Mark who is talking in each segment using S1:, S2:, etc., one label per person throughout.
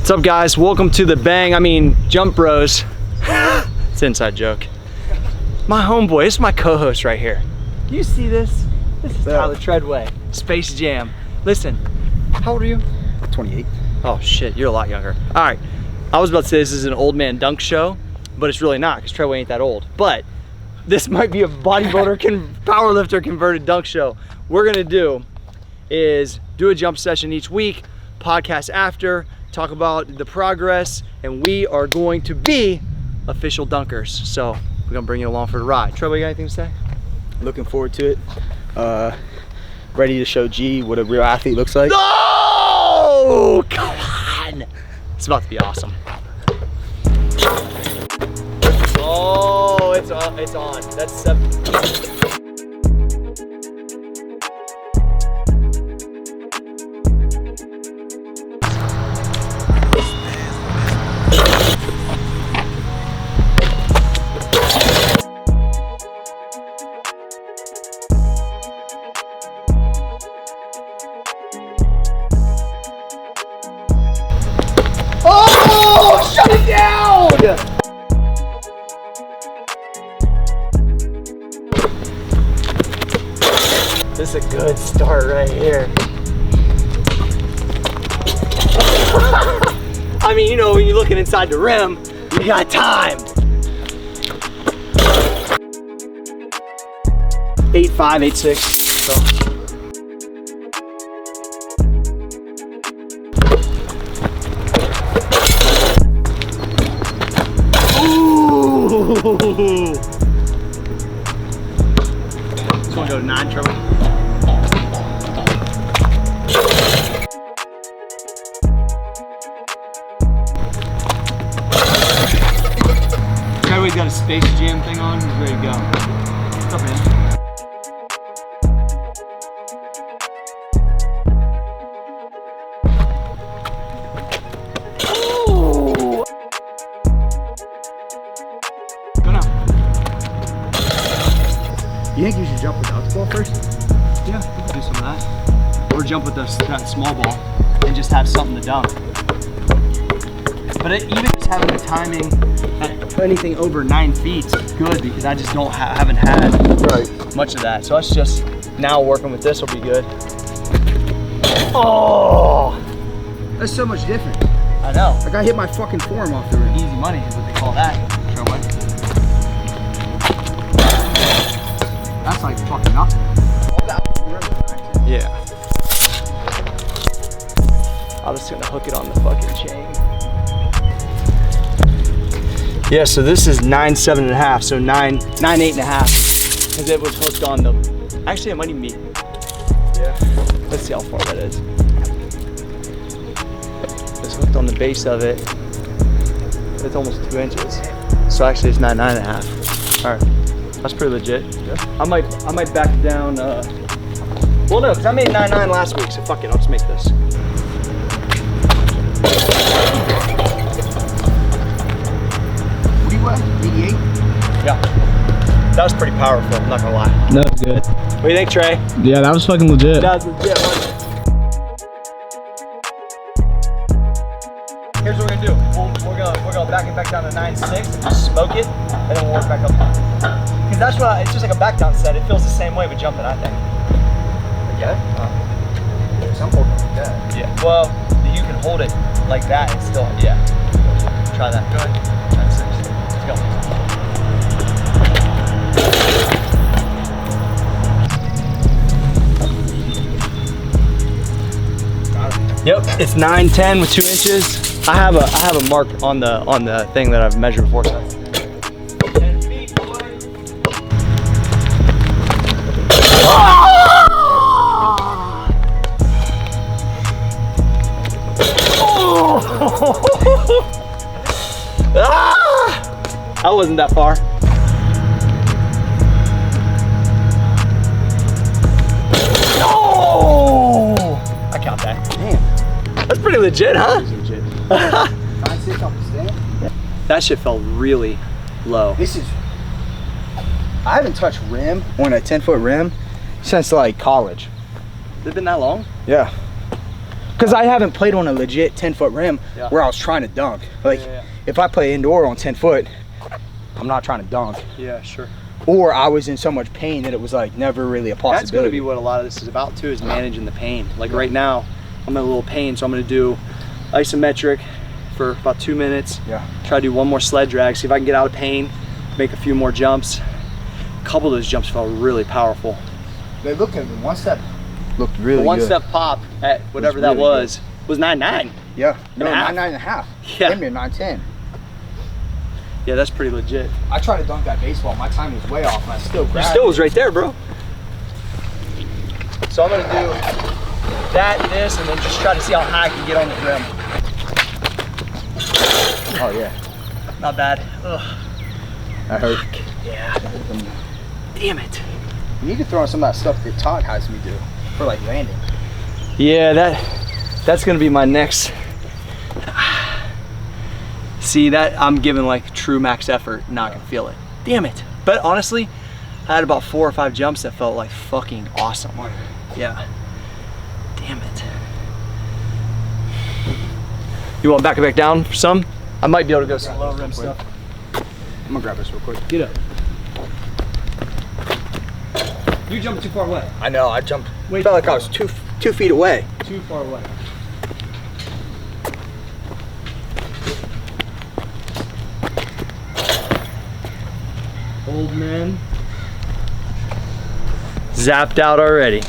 S1: What's up, guys? Welcome to the Jump Bros. It's an inside joke. My homeboy, this is my co-host right here. You see this? This is Tyler Treadway, Space Jam. Listen, how old are you?
S2: 28.
S1: Oh shit, you're a lot younger. All right, I was about to say this is an old man dunk show, but it's really not because Treadway ain't that old. But this might be a bodybuilder, powerlifter converted dunk show. We're gonna do is do a jump session each week, podcast after, talk about the progress, and we are going to be official dunkers. So we're gonna bring you along for the ride. Treadway, you got anything to say?
S2: Looking forward to it. Ready to show G what a real athlete looks like.
S1: No! Come on! It's about to be awesome. Oh, it's on. That's 7. Oh, shut it down! This is a good start right here. I mean, you know, when you're looking inside the rim, you got time. 8'5", 8'6". So. Ooh! Just want to go to 9, Trevor. Trevor's got a Space Jam thing on. He's ready to go. What's up, man?
S2: You think you should jump without the ball first?
S1: Yeah, we can do some of that. Or jump with that small ball and just have something to dunk. But even just having the timing at anything over 9 feet is good because I just haven't had much of that. So it's just now working with this will be good. Oh!
S2: That's so much different.
S1: I know.
S2: Like I hit my fucking forearm off the rim.
S1: Easy money is what they call that.
S2: That's like fucking nothing.
S1: Yeah. I'm just gonna hook it on the fucking chain. Yeah, so this is 9'7.5", so 9'8.5", because it was hooked on the. Actually, it might even be. Yeah. Let's see how far that is. It's hooked on the base of it. It's almost 2 inches. So actually, it's 9'9.5". All right. That's pretty legit. Yeah. I might back down. Well, no, because I made 9'9" last week, so fuck it, I'll just make this.
S2: What do you weigh? 88?
S1: Yeah. That was pretty powerful, I'm not gonna lie.
S3: That was good.
S1: What do you think, Trey?
S3: Yeah, that was fucking legit.
S1: That was legit, wasn't it? Here's what we're gonna do. We're gonna back it back down to 9'6" and just smoke it, and then we'll work back up. Because that's what it's just like a back down set. It feels the same way with jumping, I think.
S2: Yeah? Some hold it like that.
S1: Yeah. Well, you can hold it like that and still, yeah. Try that. Go ahead. 9'6". Let's go. Yep, it's 9'10" with 2 inches. I have a mark on the thing that I've measured before. So. 10 feet, boy. That wasn't that far. No! I count that. Damn. That's pretty legit, huh?
S2: That is legit. 9'6" off the stand?
S1: That shit felt really low.
S2: This is, I haven't touched rim on a 10-foot rim since like college.
S1: Has it been that long?
S2: Yeah. Because I haven't played on a legit 10-foot rim where I was trying to dunk. Like, if I play indoor on 10 foot, I'm not trying to dunk.
S1: Yeah, sure.
S2: Or I was in so much pain that it was like never really a possibility.
S1: That's going to be what a lot of this is about too, is managing the pain. Like right now, I'm in a little pain, so I'm going to do isometric for about 2 minutes.
S2: Yeah.
S1: Try to do one more sled drag, see if I can get out of pain, make a few more jumps. A couple of those jumps felt really powerful.
S2: They look at the one step. Looked really good.
S1: One step pop at whatever that was 9.9.
S2: Yeah. No,
S1: 9.5.
S2: 9.5.
S1: Yeah.
S2: Damn near 9.10.
S1: Yeah, that's pretty legit.
S2: I tried to dunk that baseball. My time was way off, and I still grabbed
S1: Still was right there, bro. So I'm gonna do that, this, and then just try to see how high I can get on the rim.
S2: Oh yeah.
S1: Not bad. Ugh.
S2: That hurt.
S1: Yeah. Damn it.
S2: You need to throw in some of that stuff that Todd has me do for like landing.
S1: Yeah, that's gonna be my next. See that I'm giving like true max effort, not gonna feel it. Damn it. But honestly, I had about 4 or 5 jumps that felt like fucking awesome. Yeah. Damn it. You want back it back down for some? I might be able to go some low rim stuff.
S2: I'm gonna grab this real quick.
S1: Get up. You jumped too far away.
S2: I know, I jumped. Felt like I was 2 feet away.
S1: Too far away. Old man. Zapped out already.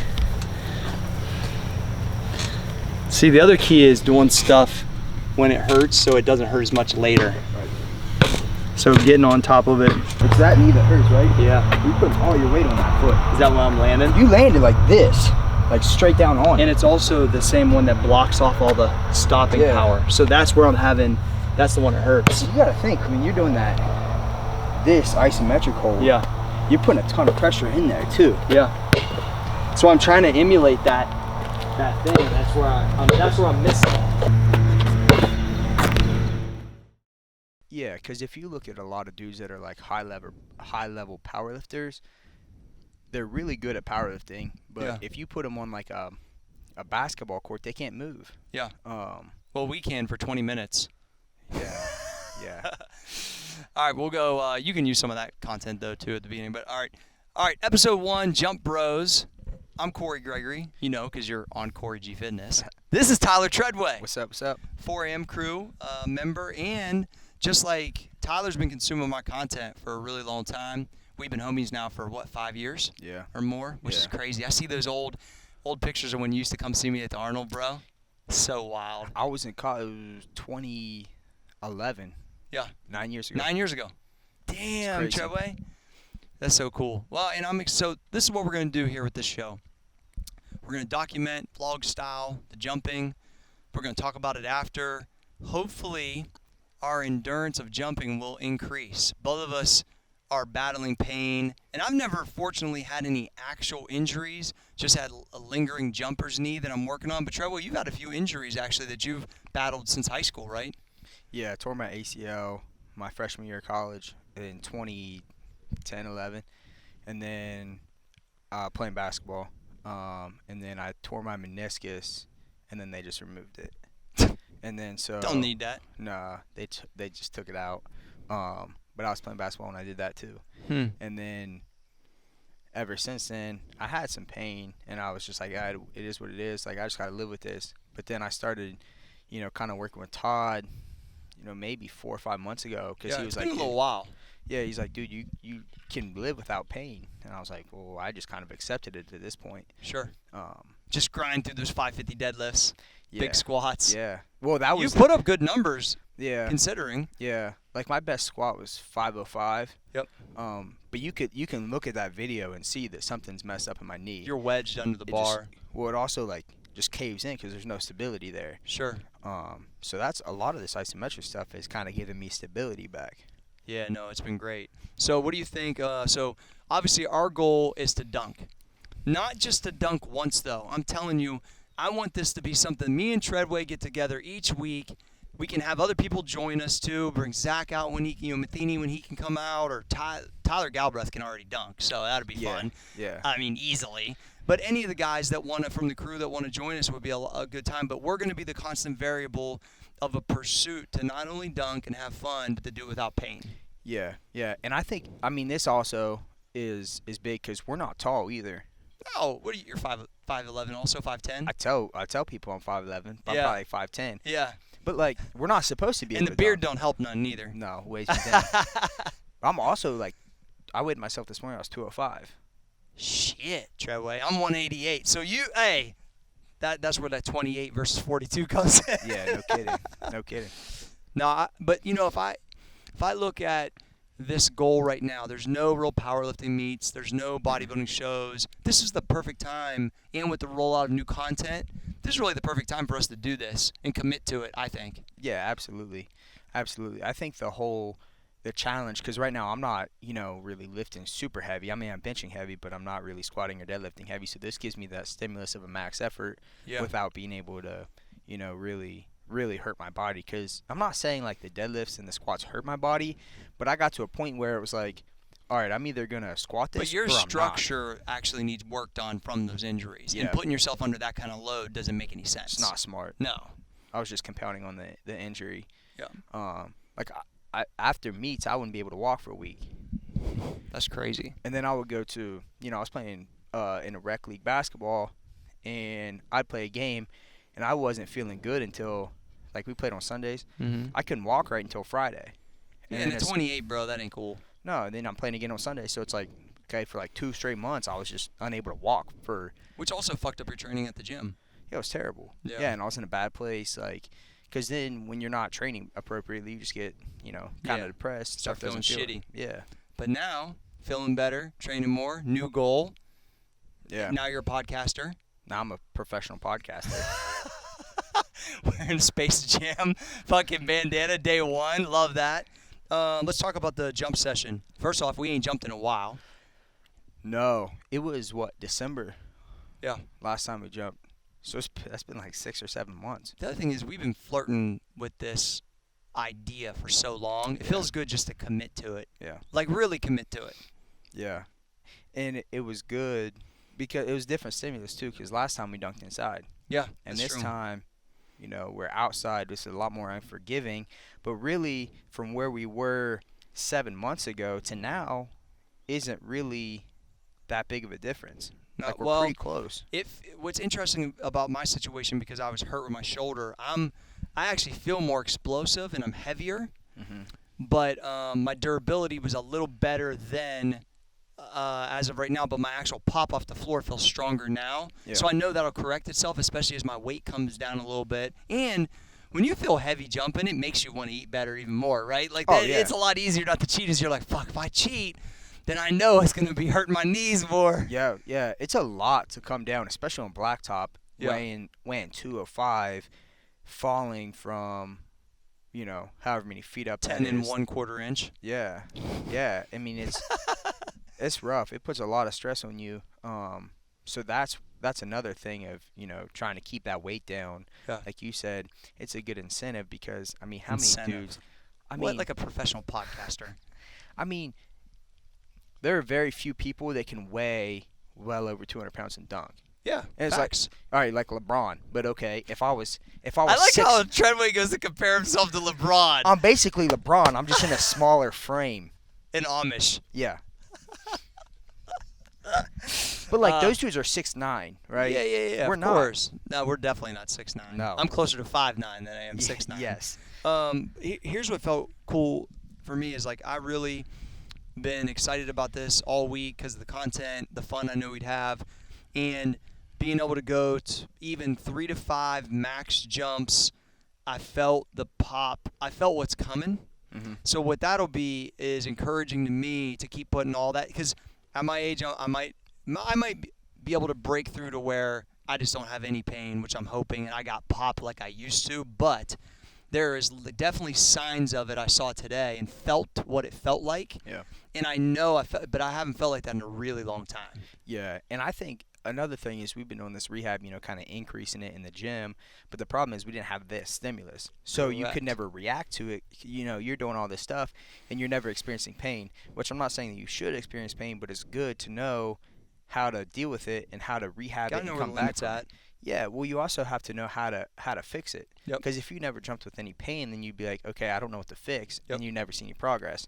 S1: See, the other key is doing stuff when it hurts so it doesn't hurt as much later. So getting on top of it.
S2: It's that knee that hurts, right?
S1: Yeah.
S2: You put all your weight on that foot.
S1: Is that where I'm landing?
S2: You landed like this, like straight down on.
S1: And it's also the same one that blocks off all the stopping power. So that's where I'm having, that's the one that hurts.
S2: You gotta think, when you're doing that, this isometric hold, you're putting a ton of pressure in there too.
S1: Yeah. So I'm trying to emulate that thing. That's where I'm missing.
S2: Yeah, because if you look at a lot of dudes that are like high level powerlifters, they're really good at powerlifting. But if you put them on like a basketball court, they can't move.
S1: Yeah. Well, we can for 20 minutes.
S2: Yeah. Yeah.
S1: All right, we'll go. You can use some of that content though too at the beginning. But all right. Episode 1, Jump Bros. I'm Cory Gregory, you know, because you're on Cory G Fitness. This is Tyler Treadway.
S2: What's up? What's up?
S1: 4 a.m. crew member, and just like Tyler's been consuming my content for a really long time. We've been homies now for what, 5 years?
S2: Yeah.
S1: Or more, which is crazy. I see those old pictures of when you used to come see me at the Arnold, bro. So wild.
S2: I was in college. It was 2011.
S1: Yeah.
S2: 9 years ago.
S1: 9 years ago. Damn, Treadway. That's so cool. Well, and so this is what we're going to do here with this show. We're going to document vlog style, the jumping. We're going to talk about it after. Hopefully, our endurance of jumping will increase. Both of us are battling pain, and I've never fortunately had any actual injuries, just had a lingering jumper's knee that I'm working on. But Trevor, you've had a few injuries actually that you've battled since high school, right?
S2: Yeah, I tore my ACL my freshman year of college in 2010-11, and then playing basketball, and then I tore my meniscus, and then they just removed it. And then so
S1: don't need that.
S2: Nah, they just took it out. But I was playing basketball when I did that too. And then ever since then, I had some pain, and I was just like, it is what it is. Like, I just got to live with this. But then I started, kind of working with Todd, maybe 4 or 5 months ago. Cause he was
S1: it's
S2: like,
S1: been a little while.
S2: Yeah, he's like, dude, you can live without pain. And I was like, well, I just kind of accepted it to this point.
S1: Sure. Just grind through those 550 deadlifts, big squats.
S2: Yeah. Well, that was.
S1: You put up good numbers.
S2: Yeah.
S1: Considering.
S2: Yeah. Like, my best squat was 505.
S1: Yep.
S2: But you can look at that video and see that something's messed up in my knee.
S1: You're wedged under the bar.
S2: It also just caves in because there's no stability there.
S1: Sure.
S2: So that's a lot of this isometric stuff is kind of giving me stability back.
S1: Yeah, no, it's been great. So what do you think? So obviously our goal is to dunk. Not just to dunk once, though. I'm telling you, I want this to be something me and Treadway get together each week. We can have other people join us, too. Bring Zach out when he can, Matheny when he can come out, or Tyler Galbraith can already dunk, so that'll be fun.
S2: Yeah.
S1: I mean, easily. But any of the guys that want to, from the crew that want to join us would be a good time. But we're going to be the constant variable of a pursuit to not only dunk and have fun, but to do it without pain.
S2: Yeah, and I think this also is big because we're not tall either.
S1: Oh, what are you? You're 5'11", also 5'10".
S2: I tell people I'm 5'11", but
S1: Yeah.
S2: I'm probably like 5'10".
S1: Yeah.
S2: But like we're not supposed to be.
S1: And
S2: able
S1: the
S2: to
S1: beard
S2: dunk.
S1: don't help none neither.
S2: No, way too thin. I'm also like, I weighed myself this morning. I was 205.
S1: Shit, Treadway. I'm 188. So that's where that 28 versus 42 comes in.
S2: Yeah, no kidding.
S1: No, but if I look at this goal right now, there's no real powerlifting meets, there's no bodybuilding shows. This is the perfect time, and with the rollout of new content, this is really the perfect time for us to do this and commit to it, I think.
S2: Yeah, absolutely. I think the challenge, because right now I'm not, really lifting super heavy. I mean, I'm benching heavy, but I'm not really squatting or deadlifting heavy. So this gives me that stimulus of a max effort without being able to, really hurt my body. Because I'm not saying like the deadlifts and the squats hurt my body, but I got to a point where it was like, all right, I'm either going to squat this
S1: But your
S2: or I'm not.
S1: structure actually needs work done from those injuries.
S2: Yeah.
S1: And putting yourself under that kind of load doesn't make any sense.
S2: It's not smart.
S1: No.
S2: I was just compounding on the injury.
S1: Yeah.
S2: Like I after meets, I wouldn't be able to walk for a week.
S1: That's crazy.
S2: And then I would go to, I was playing in a rec league basketball, and I'd play a game, and I wasn't feeling good until, like, we played on Sundays.
S1: Mm-hmm.
S2: I couldn't walk right until Friday.
S1: Yeah, and at 28, bro, that ain't cool.
S2: No, and then I'm playing again on Sunday, so it's like, okay, for like 2 straight months, I was just unable to walk for.
S1: Which also fucked up your training at the gym.
S2: Yeah, it was terrible.
S1: Yeah.
S2: And I was in a bad place, like, because then when you're not training appropriately, you just get, kind of depressed.
S1: Start feeling shitty.
S2: Yeah.
S1: But now, feeling better, training more, new goal.
S2: Yeah.
S1: Now you're a podcaster.
S2: Now I'm a professional podcaster.
S1: Wearing Space Jam fucking bandana day one. Love that. Let's talk about the jump session. First off, we ain't jumped in a while.
S2: No. It was, December?
S1: Yeah.
S2: Last time we jumped. So that's been like 6 or 7 months.
S1: The other thing is we've been flirting with this idea for so long. It feels good just to commit to it.
S2: Yeah.
S1: Like really commit to it.
S2: Yeah. And it was good because it was different stimulus too, because last time we dunked inside.
S1: Yeah.
S2: And this time, we're outside. This is a lot more unforgiving. But really, from where we were 7 months ago to now, isn't really that big of a difference.
S1: No,
S2: like we're pretty close.
S1: What's interesting about my situation, because I was hurt with my shoulder, I actually feel more explosive and I'm heavier, but my durability was a little better than as of right now. But my actual pop off the floor feels stronger now, so I know that'll correct itself, especially as my weight comes down a little bit. And when you feel heavy jumping, it makes you want to eat better even more, right? Like it's a lot easier not to cheat, as you're like, fuck, if I cheat, then I know it's going to be hurting my knees more.
S2: Yeah. It's a lot to come down, especially on blacktop, weighing 205, falling from, however many feet up.
S1: 10 1/4 inch.
S2: Yeah. I mean, it's rough. It puts a lot of stress on you. So that's another thing of, trying to keep that weight down.
S1: Yeah.
S2: Like you said, it's a good incentive because, I mean, how many dudes?
S1: Like a professional podcaster.
S2: I mean, there are very few people that can weigh well over 200 pounds and dunk.
S1: Yeah,
S2: and it's
S1: facts.
S2: like, all right, like LeBron. But okay, if I was
S1: I like
S2: six,
S1: how Treadway goes to compare himself to LeBron.
S2: I'm basically LeBron. I'm just in a smaller frame.
S1: In Amish.
S2: Yeah. But like those dudes are 6'9", right?
S1: Yeah.
S2: We're
S1: of
S2: not.
S1: Course. No, we're definitely not 6'9".
S2: No.
S1: I'm closer to 5'9" than I am 6'9".
S2: Yes.
S1: Here's what felt cool for me is like I really been excited about this all week because of the content, the fun I knew we'd have, and being able to go to even 3 to 5 max jumps. I felt the pop. I felt what's coming.
S2: Mm-hmm.
S1: So what that'll be is encouraging to me to keep putting all that, because at my age I might be able to break through to where I just don't have any pain, which I'm hoping, and I got pop like I used to. But there is definitely signs of it I saw today and felt what it felt like.
S2: Yeah.
S1: And I know but I haven't felt like that in a really long time.
S2: Yeah, and I think another thing is we've been on this rehab, kind of increasing it in the gym, but the problem is we didn't have this stimulus. So you could never react to it. You're doing all this stuff and you're never experiencing pain, which I'm not saying that you should experience pain, but it's good to know how to deal with it and how to rehab it
S1: Gotta know
S2: and
S1: where
S2: come
S1: the
S2: back
S1: limit's
S2: from
S1: at.
S2: it. Yeah, well, you also have to know how to fix it.
S1: Yep.
S2: Because if you never jumped with any pain, then you'd be like, okay, I don't know what to fix,
S1: Yep.
S2: and you never see any progress.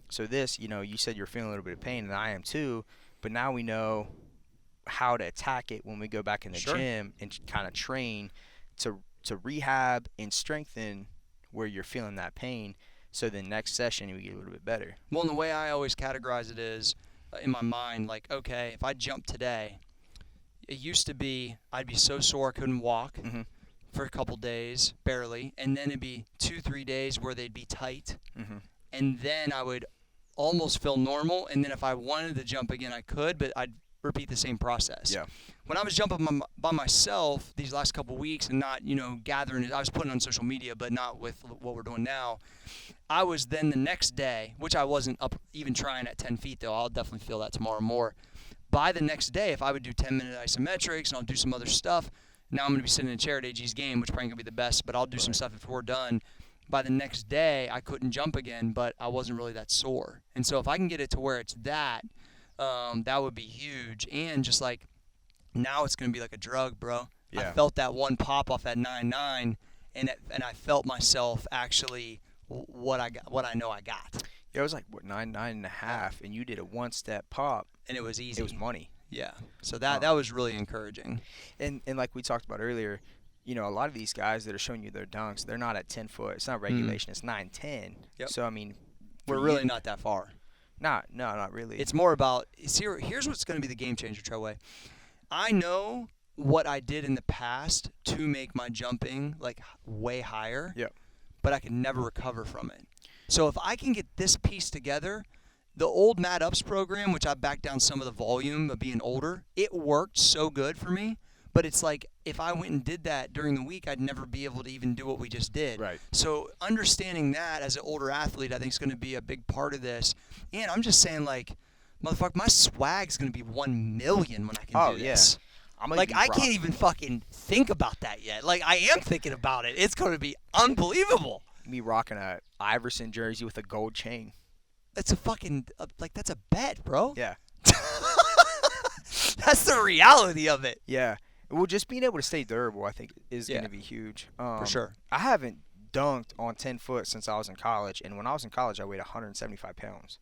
S2: So this, you said you're feeling a little bit of pain, and I am too, but now we know how to attack it when we go back in the gym and kind of train to rehab and strengthen where you're feeling that pain, so the next session you get a little bit better.
S1: Well, and the way I always categorize it is, in my mind, like, okay, if I jump today, it used to be I'd be so sore I couldn't walk for a couple days, barely, and then it'd be 2-3 days where they'd be tight, and then I would almost feel normal, and then if I wanted to jump again, I could, but I'd repeat the same process.
S2: Yeah.
S1: When I was jumping by myself these last couple weeks and not, gathering, I was putting it on social media, but not with what we're doing now, I was then the next day, which I wasn't up even trying at 10 feet, though. I'll definitely feel that tomorrow more. By the next day, if I would do 10-minute isometrics and I'll do some other stuff, now I'm going to be sitting in a chair at AG's game, which probably ain't going to be the best, but I'll do some stuff if we're done. By the next day, I couldn't jump again, but I wasn't really that sore. And so if I can get it to where it's that would be huge. And just like now it's going to be like a drug, bro.
S2: Yeah.
S1: I felt that one pop off at 9.9, and I felt myself actually what I know I got.
S2: Yeah, it was like, 9.5, and you did a one-step pop.
S1: And it was easy.
S2: It was money.
S1: Yeah. So that was really encouraging.
S2: And like we talked about earlier, a lot of these guys that are showing you their dunks, they're not at 10 foot. It's not regulation. It's 9-10.
S1: Yep.
S2: So, I mean,
S1: We're really not that far.
S2: No, not really.
S1: It's more about here's what's going to be the game changer, Treway. I know what I did in the past to make my jumping like way higher.
S2: Yep.
S1: But I could never recover from it. So if I can get this piece together, the old Mad Ups program, which I backed down some of the volume of being older, it worked so good for me. But it's like if I went and did that during the week, I'd never be able to even do what we just did.
S2: Right.
S1: So understanding that as an older athlete, I think is going to be a big part of this. And I'm just saying, like, motherfucker, my swag's going to be 1 million when I can do this. Like, I can't even fucking think about that yet. Like, I am thinking about it. It's going to be unbelievable.
S2: Me rocking a Iverson jersey with a gold chain.
S1: That's a fucking, that's a bet, bro.
S2: Yeah.
S1: That's the reality of it.
S2: Yeah. Well, just being able to stay durable, I think, is going to be huge.
S1: For sure.
S2: I haven't dunked on 10 foot since I was in college, and when I was in college, I weighed 175 pounds.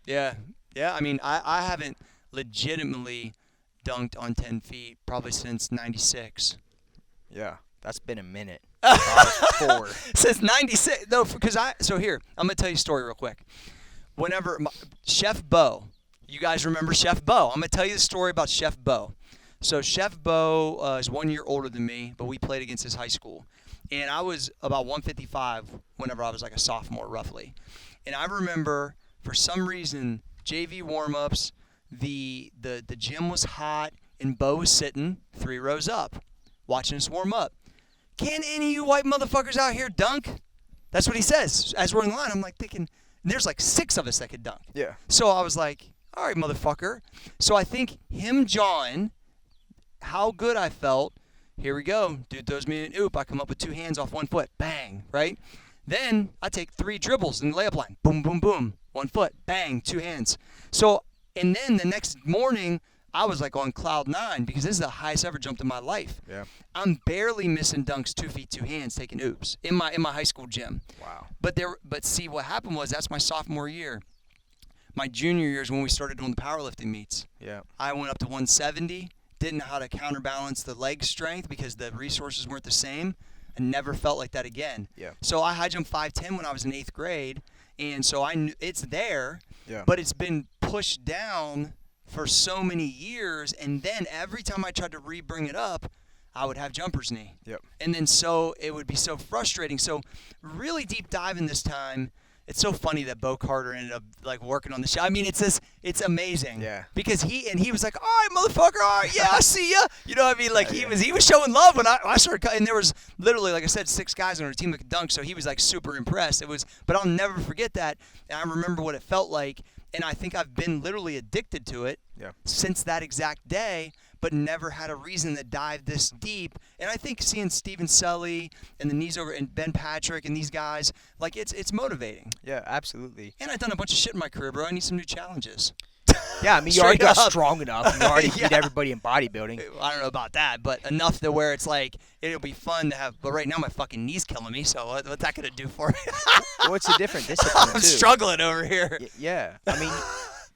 S1: Yeah. Yeah, I mean, I haven't legitimately dunked on 10 feet probably since 96.
S2: Yeah. That's been a minute. I was 4.
S1: Since 96. No, because so here, I'm going to tell you a story real quick. Whenever Chef Bo, you guys remember Chef Bo? I'm going to tell you the story about Chef Bo. So Chef Bo is 1 year older than me, but we played against his high school. And I was about 155 whenever I was like a sophomore, roughly. And I remember, for some reason, JV warm-ups, the gym was hot, and Bo was sitting 3 rows up, watching us warm up. Can any of you white motherfuckers out here dunk? That's what he says. As we're in line, I'm like thinking, there's like 6 of us that could dunk.
S2: Yeah.
S1: So I was like, all right, motherfucker. So I think him jawing how good I felt. Here we go. Dude throws me an oop. I come up with 2 hands off 1 foot. Bang. Right? Then I take 3 dribbles in the layup line. Boom, boom, boom. 1 foot. Bang. 2 hands. So, and then the next morning, I was like on cloud 9 because this is the highest I ever jumped in my life.
S2: Yeah.
S1: I'm barely missing dunks 2 feet, 2 hands, taking oops in my high school gym.
S2: Wow.
S1: But see, what happened was that's my sophomore year. My junior year is when we started doing the powerlifting meets.
S2: Yeah.
S1: I went up to 170. Didn't know how to counterbalance the leg strength because the resources weren't the same. I never felt like that again.
S2: Yeah.
S1: So I high jumped 5'10" when I was in 8th grade, and so I knew it's there.
S2: Yeah.
S1: But it's been pushed down for so many years, and then every time I tried to re-bring it up, I would have jumper's knee.
S2: Yep.
S1: And then so it would be so frustrating. So really deep diving this time. It's so funny that Bo Carter ended up like working on the show. I mean, it's amazing.
S2: Yeah.
S1: Because he was like, all right, motherfucker, all right, yeah, I see ya. You know what I mean? Like he was showing love when I started, and there was literally, like I said, 6 guys on our team that could dunk. So he was like super impressed. But I'll never forget that. And I remember what it felt like, and I think I've been literally addicted to it since that exact day. But never had a reason to dive this deep. And I think seeing Steven Sully and the knees over and Ben Patrick and these guys, like it's motivating.
S2: Yeah, absolutely.
S1: And I've done a bunch of shit in my career, bro. I need some new challenges.
S2: Yeah, I mean, you already
S1: Straight
S2: got
S1: up.
S2: strong enough. You already
S1: Yeah.
S2: beat everybody in bodybuilding.
S1: I don't know about that, but enough to where it's like it'll be fun to have. But right now my fucking knee's killing me, so what's that gonna do for me?
S2: Well, it's a different discipline,
S1: I'm
S2: too.
S1: struggling over here.
S2: Yeah. I mean,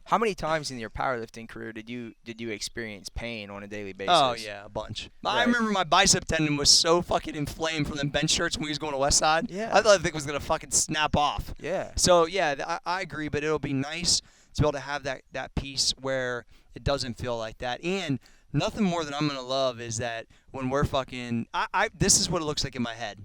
S2: how many times in your powerlifting career did you experience pain on a daily basis?
S1: Oh yeah, a bunch. I
S2: Right.
S1: remember my bicep tendon was so fucking inflamed from them bench shirts when we was going to West Side.
S2: Yeah.
S1: I thought the thing was gonna fucking snap off.
S2: Yeah.
S1: So yeah, I agree, but it'll be nice to be able to have that piece where it doesn't feel like that. And nothing more than I'm gonna love is that when we're fucking, this is what it looks like in my head.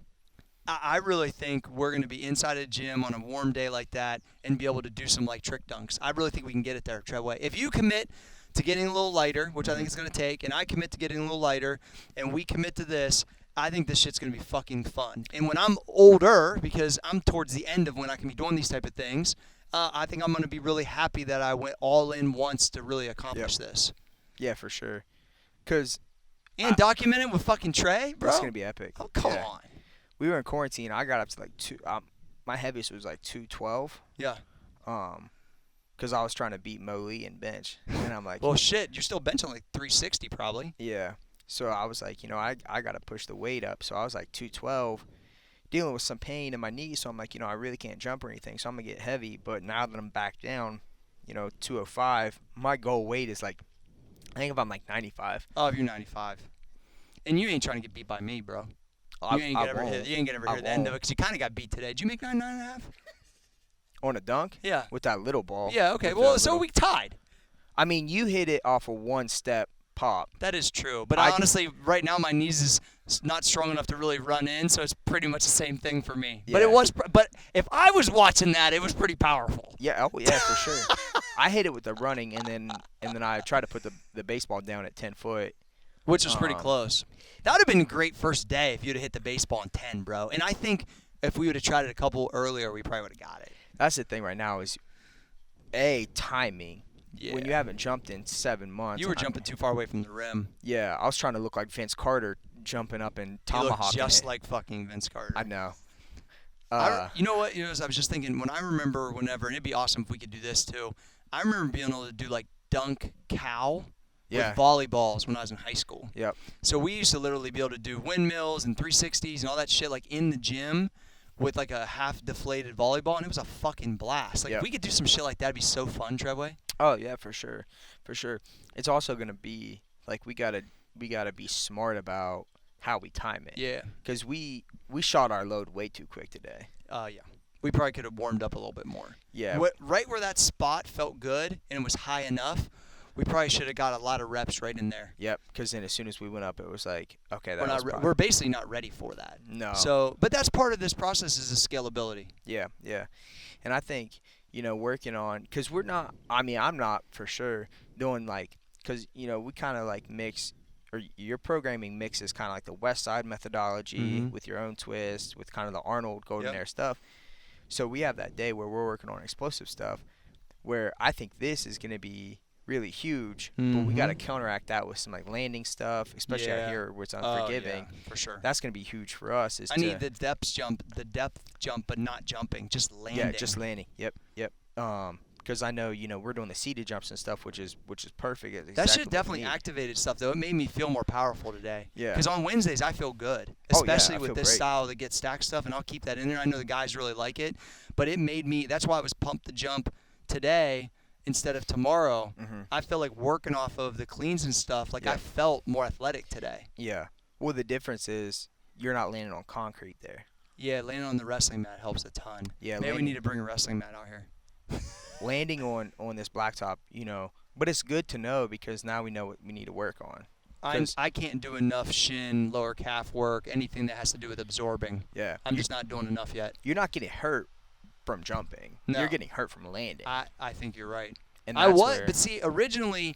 S1: I really think we're going to be inside a gym on a warm day like that and be able to do some like trick dunks. I really think we can get it there, Treadway. If you commit to getting a little lighter, which I think it's going to take, and I commit to getting a little lighter, and we commit to this, I think this shit's going to be fucking fun. And when I'm older, because I'm towards the end of when I can be doing these type of things, I think I'm going to be really happy that I went all in once to really accomplish this.
S2: Yeah, for sure. Because
S1: And document it with fucking Trey, bro.
S2: it's going to be epic.
S1: Oh, come
S2: Yeah.
S1: on.
S2: We were in quarantine. I got up to like my heaviest was like 212.
S1: Yeah.
S2: Because I was trying to beat Mo Lee in bench. And I'm like,
S1: Well, shit, you're still benching like 360 probably.
S2: yeah. So I was like, I got to push the weight up. So I was like 212, dealing with some pain in my knee. So I'm like, I really can't jump or anything. So I'm going to get heavy. But now that I'm back down, 205, my goal weight is like, I think if I'm like 95.
S1: Oh, if you're 95. And you ain't trying to get beat by me, bro. You ain't gonna ever hear the end of it because you kind of got beat today. Did you make 9.5?
S2: On a dunk?
S1: Yeah.
S2: With that little ball.
S1: Yeah, okay.
S2: With
S1: Well,
S2: that
S1: so
S2: little-
S1: we tied.
S2: I mean, you hit it off of one step pop.
S1: That is true. But
S2: I-
S1: honestly, right now my knees is not strong enough to really run in, so it's pretty much the same thing for me. But
S2: Yeah.
S1: but if I was watching that, it was pretty powerful.
S2: Yeah, oh yeah, for sure. I hit it with the running, and then I tried to put the baseball down at 10 foot.
S1: Which was pretty close. That would have been a great first day if you'd have hit the baseball in 10, bro. And I think if we would have tried it a couple earlier, we probably would have got it.
S2: That's the thing right now is, timing.
S1: Yeah.
S2: When you haven't jumped in 7 months.
S1: You were jumping too far away from the rim.
S2: Yeah, I was trying to look like Vince Carter jumping up and
S1: You look
S2: tomahawking
S1: just
S2: it.
S1: like fucking Vince Carter.
S2: I know.
S1: You know what? I was just thinking, when I remember whenever, and it'd be awesome if we could do this too. I remember being able to do like dunk cow
S2: Yeah.
S1: with volleyballs when I was in high school.
S2: Yep.
S1: So we used to literally be able to do windmills and 360s and all that shit like in the gym with like a half deflated volleyball, and it was a fucking blast. Like
S2: Yep.
S1: if we could do some shit like that, it'd be so fun, Treadway.
S2: Oh yeah, for sure. It's also gonna be like we gotta be smart about how we time it.
S1: Yeah.
S2: Because we shot our load way too quick today.
S1: Yeah. We probably could have warmed up a little bit more.
S2: Yeah.
S1: Right where that spot felt good and it was high enough, we probably should have got a lot of reps right in there.
S2: Yep. Because then as soon as we went up, it was like, okay, that was
S1: We're basically not ready for that.
S2: No.
S1: So, but that's part of this process is the scalability.
S2: Yeah. And I think, working on, because I'm not for sure doing like, because, we kind of like mix, or your programming mixes kind of like the West Side methodology with your own twist, with kind of the Arnold Golden Air stuff. So we have that day where we're working on explosive stuff, where I think this is going to be really huge, but we got to counteract that with some like landing stuff, especially out here where it's unforgiving.
S1: Oh, yeah, for sure.
S2: That's going to be huge for us.
S1: I need the depth jump, but not jumping, just landing.
S2: Yeah, just landing. Yep. Because I know, we're doing the seated jumps and stuff, which is perfect. It's
S1: That
S2: exactly
S1: shit
S2: what we
S1: definitely
S2: need.
S1: activated stuff, though. It made me feel more powerful today.
S2: Yeah.
S1: Because on Wednesdays, I feel good,
S2: Oh, yeah,
S1: especially
S2: I
S1: with
S2: feel
S1: this
S2: great.
S1: style that gets stacked stuff, and I'll keep that in there. I know the guys really like it, but it made me – that's why I was pumped to jump today instead of tomorrow. I feel like working off of the cleans and stuff, like I felt more athletic today.
S2: Yeah. Well, the difference is you're not landing on concrete there.
S1: Yeah, landing on the wrestling mat helps a ton.
S2: Yeah,
S1: Maybe we
S2: landing-
S1: need to bring a wrestling mat out here.
S2: Landing on this blacktop, but it's good to know because now we know what we need to work on.
S1: I can't do enough shin, lower calf work, anything that has to do with absorbing.
S2: Yeah.
S1: I'm just not doing enough yet.
S2: You're not getting hurt from jumping.
S1: No.
S2: You're getting hurt from landing.
S1: I think you're right.
S2: And
S1: I
S2: that's
S1: was,
S2: where-
S1: but see, originally,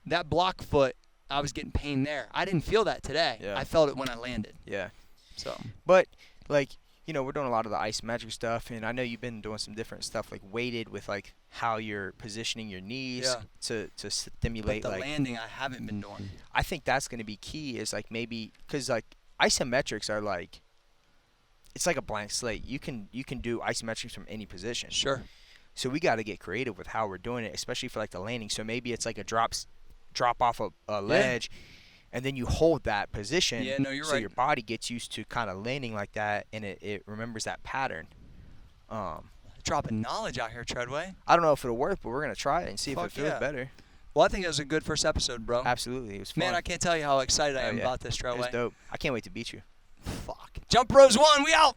S1: that block foot, I was getting pain there. I didn't feel that today.
S2: Yeah.
S1: I felt it when I landed.
S2: Yeah.
S1: So.
S2: But, like, we're doing a lot of the isometric stuff, and I know you've been doing some different stuff, like weighted with, like, how you're positioning your knees to stimulate,
S1: But the
S2: like,
S1: landing I haven't been doing.
S2: I think that's going to be key is, like, maybe, because, like, isometrics are, like, it's like a blank slate. You can do isometrics from any position.
S1: Sure.
S2: So we got to get creative with how we're doing it, especially for like the landing. So maybe it's like a drop off a ledge, and then you hold that position.
S1: Yeah, no, you're
S2: so
S1: right.
S2: your body gets used to kind of landing like that, and it remembers that pattern.
S1: Dropping knowledge out here, Treadway.
S2: I don't know if it'll work, but we're gonna try it and see if
S1: Fuck
S2: it feels
S1: yeah.
S2: better.
S1: Well, I think it was a good first episode, bro.
S2: Absolutely, it was fun.
S1: Man, I can't tell you how excited I
S2: Oh,
S1: am
S2: yeah.
S1: about this,
S2: It was
S1: Treadway.
S2: dope. I can't wait to beat you.
S1: Fuck. Jump Bros 1, we out!